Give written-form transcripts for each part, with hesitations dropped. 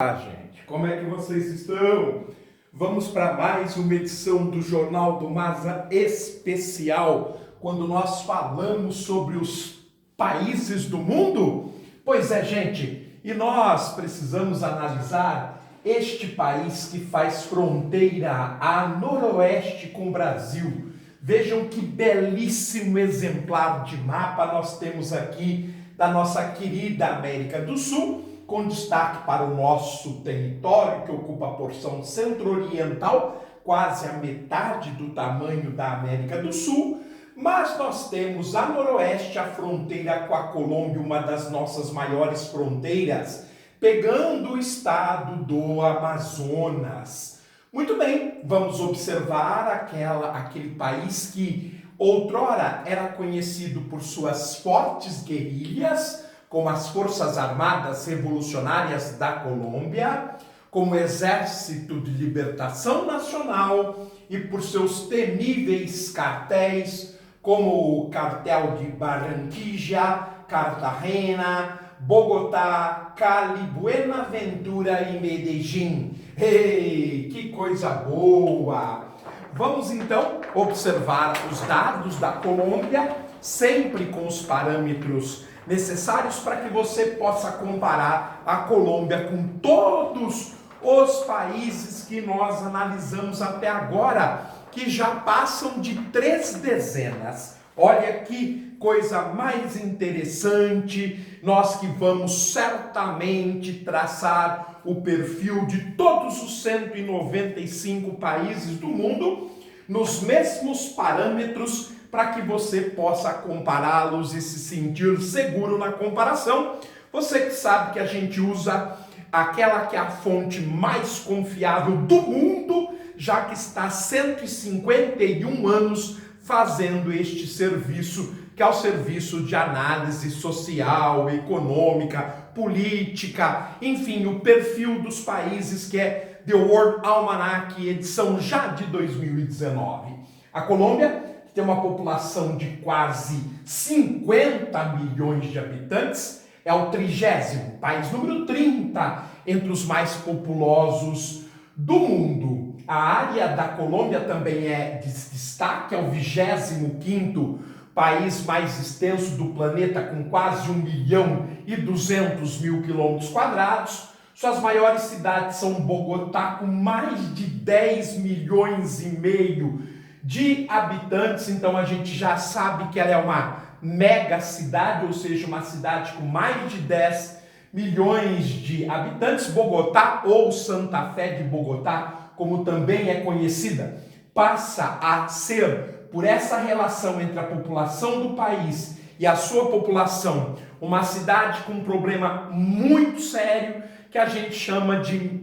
Gente, como é que vocês estão? Vamos para mais uma edição do Jornal do Masa especial, quando nós falamos sobre os países do mundo? Pois é, gente, e nós precisamos analisar este país que faz fronteira a noroeste com o Brasil. Vejam que belíssimo exemplar de mapa nós temos aqui da nossa querida América do Sul, com destaque para o nosso território, que ocupa a porção centro-oriental, quase a metade do tamanho da América do Sul, mas nós temos a noroeste, a fronteira com a Colômbia, uma das nossas maiores fronteiras, pegando o estado do Amazonas. Muito bem, vamos observar aquele país que outrora era conhecido por suas fortes guerrilhas, como as Forças Armadas Revolucionárias da Colômbia, como Exército de Libertação Nacional e por seus temíveis cartéis, como o Cartel de Barranquilla, Cartagena, Bogotá, Cali, Buenaventura e Medellín. Ei, que coisa boa! Vamos então observar os dados da Colômbia, sempre com os parâmetros necessários para que você possa comparar a Colômbia com todos os países que nós analisamos até agora, que já passam de 3 dezenas. Olha que coisa mais interessante, nós que vamos certamente traçar o perfil de todos os 195 países do mundo nos mesmos parâmetros para que você possa compará-los e se sentir seguro na comparação. Você que sabe que a gente usa aquela que é a fonte mais confiável do mundo, já que está há 151 anos fazendo este serviço, que é o serviço de análise social, econômica, política, enfim, o perfil dos países, que é The World Almanac, edição já de 2019. A Colômbia tem uma população de quase 50 milhões de habitantes, é o 30º, país número 30 entre os mais populosos do mundo. A área da Colômbia também é de destaque, é o 25º país mais extenso do planeta, com quase 1.200.000 quilômetros quadrados. Suas maiores cidades são Bogotá, com mais de 10 milhões e meio de habitantes, então a gente já sabe que ela é uma mega cidade, ou seja, uma cidade com mais de 10 milhões de habitantes. Bogotá, ou Santa Fé de Bogotá, como também é conhecida, passa a ser, por essa relação entre a população do país e a sua população, uma cidade com um problema muito sério que a gente chama de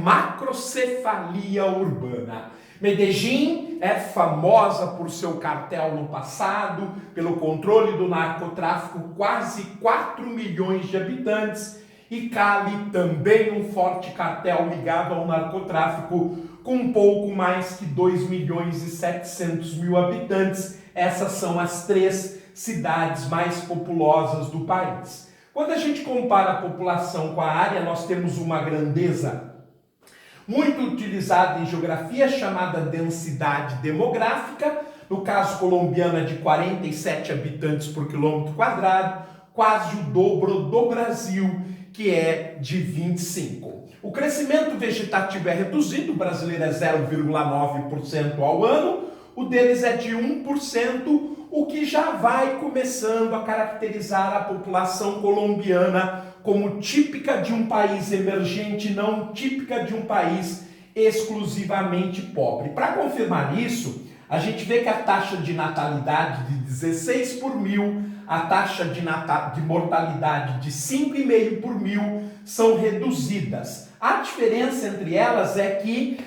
macrocefalia urbana. Medellín é famosa por seu cartel no passado, pelo controle do narcotráfico, quase 4 milhões de habitantes, e Cali também um forte cartel ligado ao narcotráfico, com um pouco mais que 2.700.000 habitantes. Essas são as 3 cidades mais populosas do país. Quando a gente compara a população com a área, nós temos uma grandeza muito utilizada em geografia, chamada densidade demográfica, no caso colombiana de 47 habitantes por quilômetro quadrado, quase o dobro do Brasil, que é de 25. O crescimento vegetativo é reduzido, o brasileiro é 0,9% ao ano, o deles é de 1%, o que já vai começando a caracterizar a população colombiana como típica de um país emergente, não típica de um país exclusivamente pobre. Para confirmar isso, a gente vê que a taxa de natalidade de 16 por mil, a taxa de mortalidade de 5,5 por mil são reduzidas. A diferença entre elas é que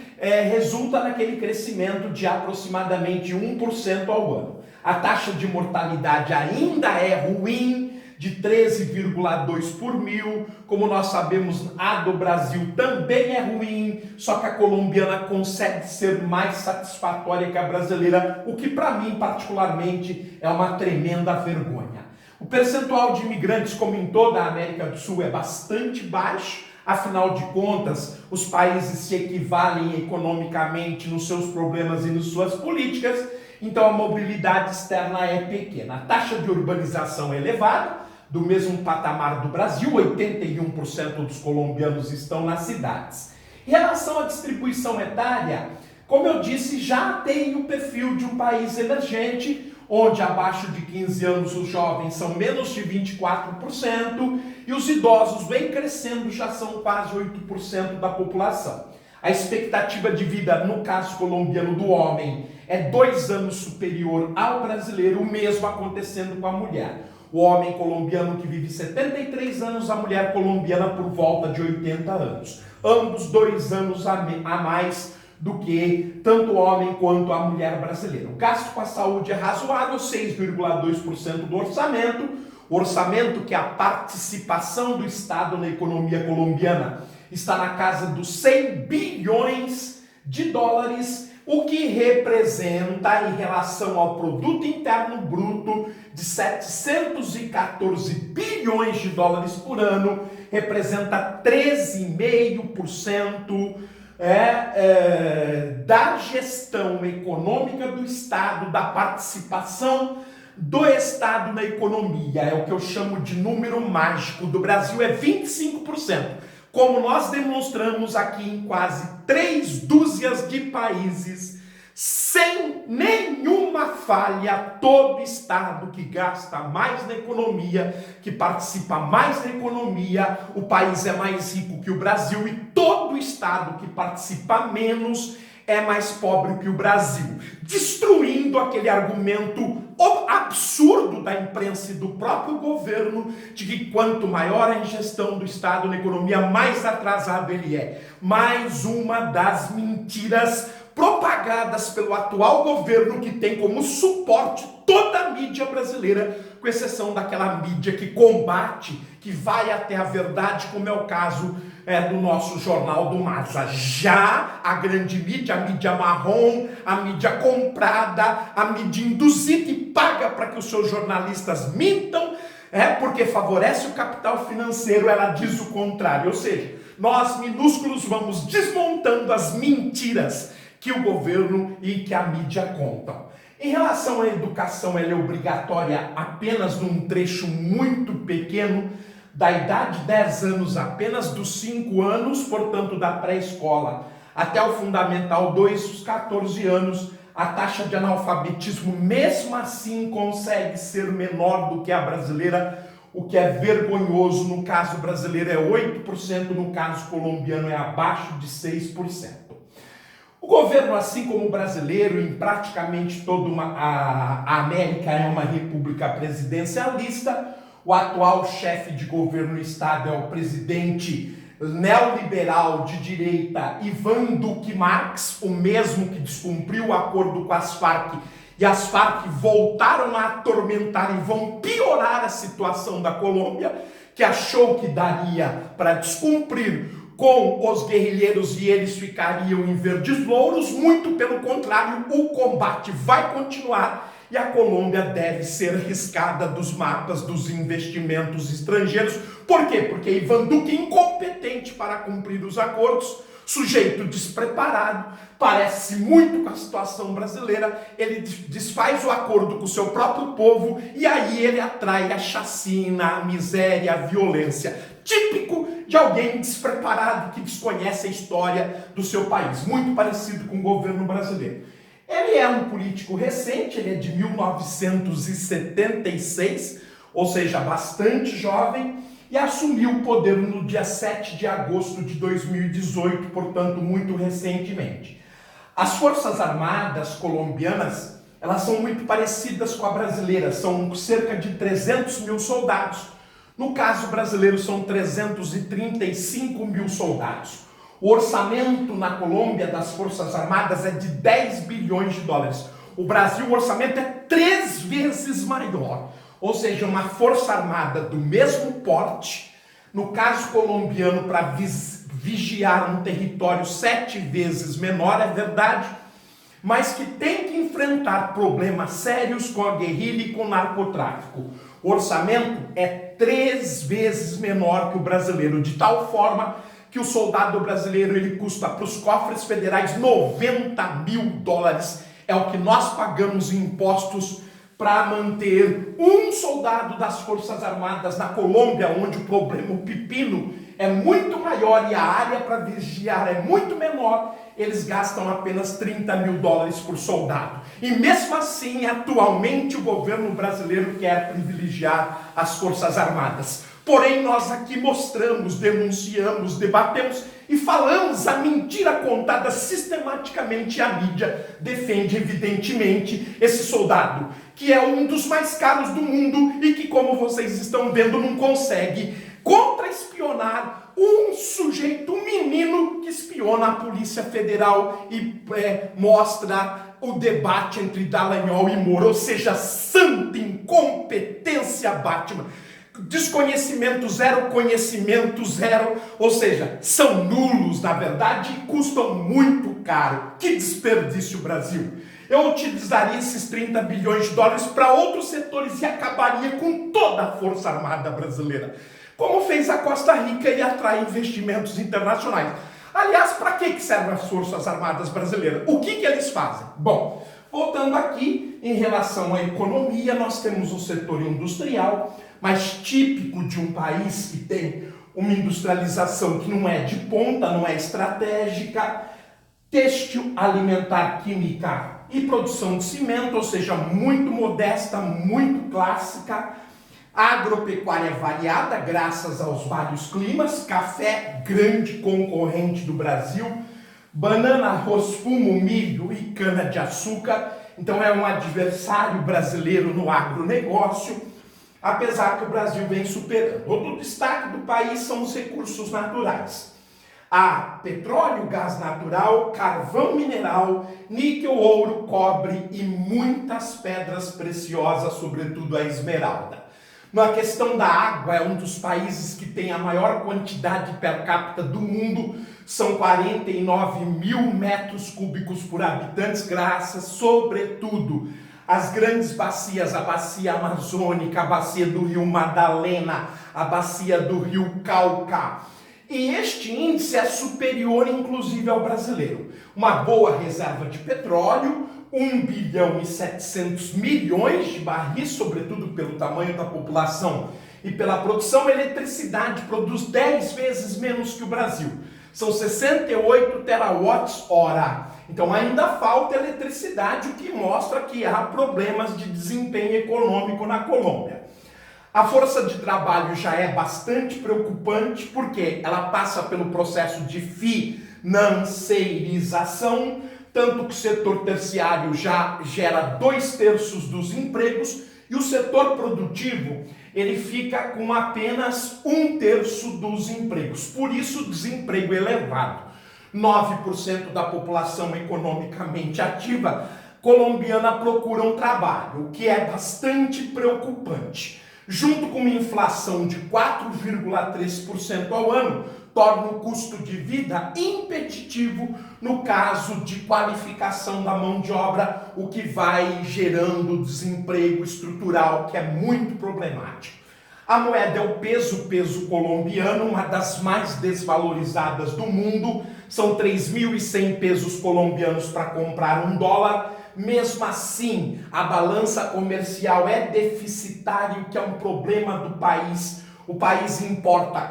resulta naquele crescimento de aproximadamente 1% ao ano. A taxa de mortalidade ainda é ruim, de 13,2 por mil. Como nós sabemos, a do Brasil também é ruim, só que a colombiana consegue ser mais satisfatória que a brasileira, o que para mim particularmente é uma tremenda vergonha. O percentual de imigrantes, como em toda a América do Sul, é bastante baixo. Afinal de contas, os países se equivalem economicamente nos seus problemas e nas suas políticas, então a mobilidade externa é pequena. A taxa de urbanização é elevada, do mesmo patamar do Brasil, 81% dos colombianos estão nas cidades. Em relação à distribuição etária, como eu disse, já tem o perfil de um país emergente, onde abaixo de 15 anos os jovens são menos de 24% e os idosos vêm crescendo, já são quase 8% da população. A expectativa de vida, no caso colombiano do homem, é 2 anos superior ao brasileiro, o mesmo acontecendo com a mulher. O homem colombiano que vive 73 anos, a mulher colombiana por volta de 80 anos. Ambos 2 anos a mais do que tanto o homem quanto a mulher brasileira. O gasto com a saúde é razoável, 6,2% do orçamento. O orçamento, que é a participação do Estado na economia colombiana, está na casa dos 100 bilhões de dólares, o que representa, em relação ao produto interno bruto, de 714 bilhões de dólares por ano, representa 13,5% da gestão econômica do Estado, da participação do Estado na economia. É o que eu chamo de número mágico. Do Brasil é 25%. Como nós demonstramos aqui em quase 3 dúzias de países, sem nenhuma falha, todo Estado que gasta mais na economia, que participa mais na economia, o país é mais rico que o Brasil, e todo Estado que participa menos é mais pobre que o Brasil, destruindo aquele argumento absurdo da imprensa e do próprio governo de que quanto maior a ingestão do Estado na economia, mais atrasado ele é. Mais uma das mentiras propagadas pelo atual governo, que tem como suporte toda a mídia brasileira, com exceção daquela mídia que combate, que vai até a verdade, como é o caso do nosso Jornal do Maza. Já a grande mídia, a mídia marrom, a mídia comprada, a mídia induzida e paga para que os seus jornalistas mintam, porque favorece o capital financeiro, ela diz o contrário. Ou seja, nós minúsculos vamos desmontando as mentiras que o governo e que a mídia contam. Em relação à educação, ela é obrigatória apenas num trecho muito pequeno, da idade de 10 anos, apenas dos 5 anos, portanto da pré-escola, até o Fundamental 2, os 14 anos. A taxa de analfabetismo, mesmo assim, consegue ser menor do que a brasileira, o que é vergonhoso. No caso brasileiro é 8%, no caso colombiano é abaixo de 6%. O governo, assim como o brasileiro, em praticamente toda a América, é uma república presidencialista. O atual chefe de governo no estado é o presidente neoliberal de direita Ivan Duque Marques, o mesmo que descumpriu o acordo com as Farc, e as Farc voltaram a atormentar e vão piorar a situação da Colômbia, que achou que daria para descumprir com os guerrilheiros e eles ficariam em verdes louros. Muito pelo contrário, o combate vai continuar e a Colômbia deve ser riscada dos mapas dos investimentos estrangeiros. Por quê? Porque Ivan Duque, incompetente para cumprir os acordos, sujeito despreparado, parece muito com a situação brasileira, ele desfaz o acordo com o seu próprio povo e aí ele atrai a chacina, a miséria, a violência, típico de alguém despreparado que desconhece a história do seu país, muito parecido com o governo brasileiro. Ele é um político recente, ele é de 1976, ou seja, bastante jovem, e assumiu o poder no dia 7 de agosto de 2018, portanto, muito recentemente. As Forças Armadas colombianas, elas são muito parecidas com a brasileira, são cerca de 300 mil soldados. No caso brasileiro, são 335 mil soldados. O orçamento na Colômbia das Forças Armadas é de 10 bilhões de dólares. O Brasil, o orçamento é 3 vezes maior. Ou seja, uma força armada do mesmo porte, no caso colombiano, para vigiar um território 7 vezes menor, é verdade, mas que tem que enfrentar problemas sérios com a guerrilha e com o narcotráfico. O orçamento é 3 vezes menor que o brasileiro, de tal forma que o soldado brasileiro ele custa para os cofres federais 90 mil dólares. É o que nós pagamos em impostos para manter um soldado das Forças Armadas na Colômbia, onde o problema, o pepino, é muito maior e a área para vigiar é muito menor. Eles gastam apenas 30 mil dólares por soldado. E mesmo assim, atualmente, o governo brasileiro quer privilegiar as Forças Armadas. Porém, nós aqui mostramos, denunciamos, debatemos e falamos a mentira contada sistematicamente. A mídia defende, evidentemente, esse soldado, que é um dos mais caros do mundo e que, como vocês estão vendo, não consegue contra-espionar um sujeito, um menino que espiona a Polícia Federal e mostra o debate entre Dallagnol e Moro, ou seja, santa incompetência Batman. Desconhecimento zero, conhecimento zero, ou seja, são nulos na verdade e custam muito caro. Que desperdício, Brasil! Eu utilizaria esses 30 bilhões de dólares para outros setores e acabaria com toda a Força Armada brasileira, como fez a Costa Rica e atrai investimentos internacionais. Aliás, para que servem as Forças Armadas brasileiras? O que eles fazem? Bom, voltando aqui, em relação à economia, nós temos um setor industrial, mas típico de um país que tem uma industrialização que não é de ponta, não é estratégica, têxtil, alimentar, química e produção de cimento, ou seja, muito modesta, muito clássica, agropecuária variada, graças aos vários climas, café, grande concorrente do Brasil, banana, arroz, fumo, milho e cana-de-açúcar, então é um adversário brasileiro no agronegócio, apesar que o Brasil vem superando. Outro destaque do país são os recursos naturais. Há petróleo, gás natural, carvão mineral, níquel, ouro, cobre e muitas pedras preciosas, sobretudo a esmeralda. Na questão da água, é um dos países que tem a maior quantidade per capita do mundo, são 49 mil metros cúbicos por habitantes, graças, sobretudo, às grandes bacias, a bacia amazônica, a bacia do rio Madalena, a bacia do rio Cauca. E este índice é superior, inclusive, ao brasileiro. Uma boa reserva de petróleo, 1 bilhão e 700 milhões de barris, sobretudo pelo tamanho da população e pela produção. A eletricidade produz 10 vezes menos que o Brasil. São 68 terawatts-hora. Então ainda falta eletricidade, o que mostra que há problemas de desempenho econômico na Colômbia. A força de trabalho já é bastante preocupante, porque ela passa pelo processo de financiarização, tanto que o setor terciário já gera 2/3 dos empregos e o setor produtivo ele fica com apenas 1/3 dos empregos. Por isso o desemprego elevado. 9% da população economicamente ativa colombiana procura um trabalho, o que é bastante preocupante. Junto com uma inflação de 4,3% ao ano, torna o custo de vida impeditivo no caso de qualificação da mão de obra, o que vai gerando desemprego estrutural, que é muito problemático. A moeda é o peso colombiano, uma das mais desvalorizadas do mundo, são 3.100 pesos colombianos para comprar $1. Mesmo assim, a balança comercial é deficitária, o que é um problema do país. O país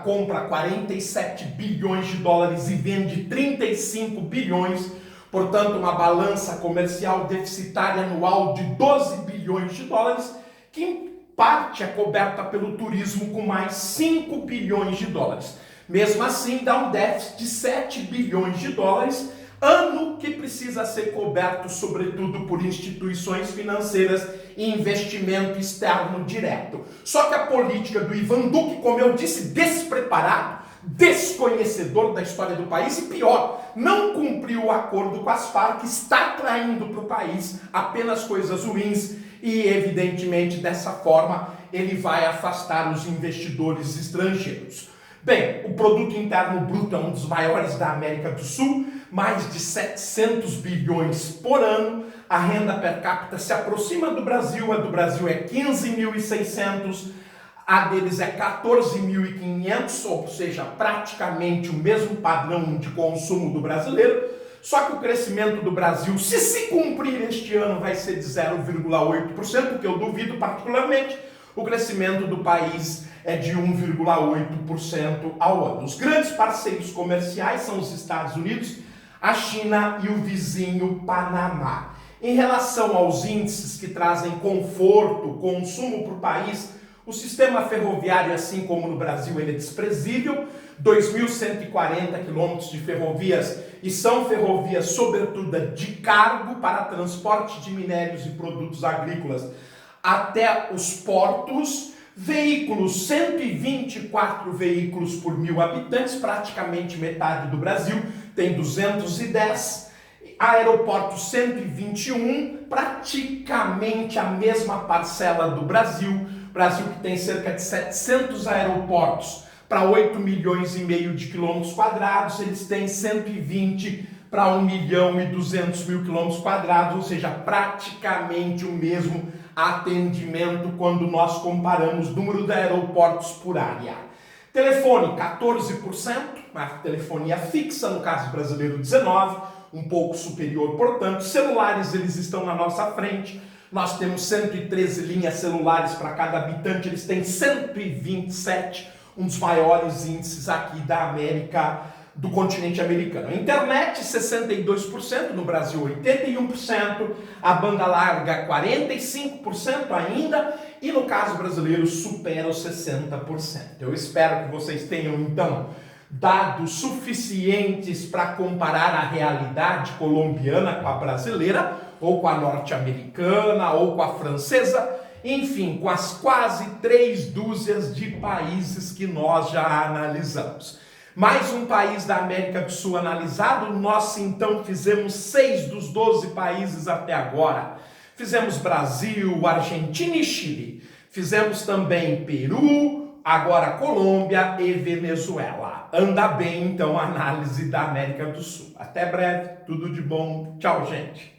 compra 47 bilhões de dólares e vende 35 bilhões, portanto, uma balança comercial deficitária anual de 12 bilhões de dólares, que em parte é coberta pelo turismo com mais 5 bilhões de dólares. Mesmo assim, dá um déficit de 7 bilhões de dólares, ano que precisa ser coberto, sobretudo, por instituições financeiras e investimento externo direto. Só que a política do Ivan Duque, como eu disse, despreparado, desconhecedor da história do país e pior, não cumpriu o acordo com as Farc, está traindo para o país apenas coisas ruins e, evidentemente, dessa forma, ele vai afastar os investidores estrangeiros. Bem, o produto interno bruto é um dos maiores da América do Sul, mais de 700 bilhões por ano. A renda per capita se aproxima do Brasil, a do Brasil é 15.600. A deles é 14.500, ou seja, praticamente o mesmo padrão de consumo do brasileiro, só que o crescimento do Brasil, se cumprir este ano, vai ser de 0,8%, que eu duvido particularmente. O crescimento do país é de 1,8% ao ano. Os grandes parceiros comerciais são os Estados Unidos, a China e o vizinho Panamá. Em relação aos índices que trazem conforto, consumo para o país, o sistema ferroviário, assim como no Brasil, ele é desprezível. 2.140 quilômetros de ferrovias, e são ferrovias sobretudo de cargo para transporte de minérios e produtos agrícolas até os portos. Veículos, 124 veículos por 1.000 habitantes, praticamente metade do Brasil, tem 210. Aeroporto 121, praticamente a mesma parcela do Brasil. Brasil que tem cerca de 700 aeroportos para 8 milhões e meio de quilômetros quadrados, eles têm 120 para 1 milhão e 200 mil quilômetros quadrados, ou seja, praticamente o mesmo atendimento quando nós comparamos o número de aeroportos por área. Telefone, 14%, a telefonia fixa, no caso brasileiro 19%, um pouco superior, portanto. Celulares, eles estão na nossa frente. Nós temos 113 linhas celulares para cada habitante, eles têm 127, um dos maiores índices aqui da América, do continente americano. A internet, 62%, no Brasil 81%, a banda larga 45% ainda, e no caso brasileiro supera os 60%. Eu espero que vocês tenham, então, dados suficientes para comparar a realidade colombiana com a brasileira, ou com a norte-americana, ou com a francesa, enfim, com as quase 3 dúzias de países que nós já analisamos. Mais um país da América do Sul analisado, nós então fizemos 6 dos 12 países até agora. Fizemos Brasil, Argentina e Chile. Fizemos também Peru, agora Colômbia e Venezuela. Anda bem então a análise da América do Sul. Até breve, tudo de bom. Tchau, gente.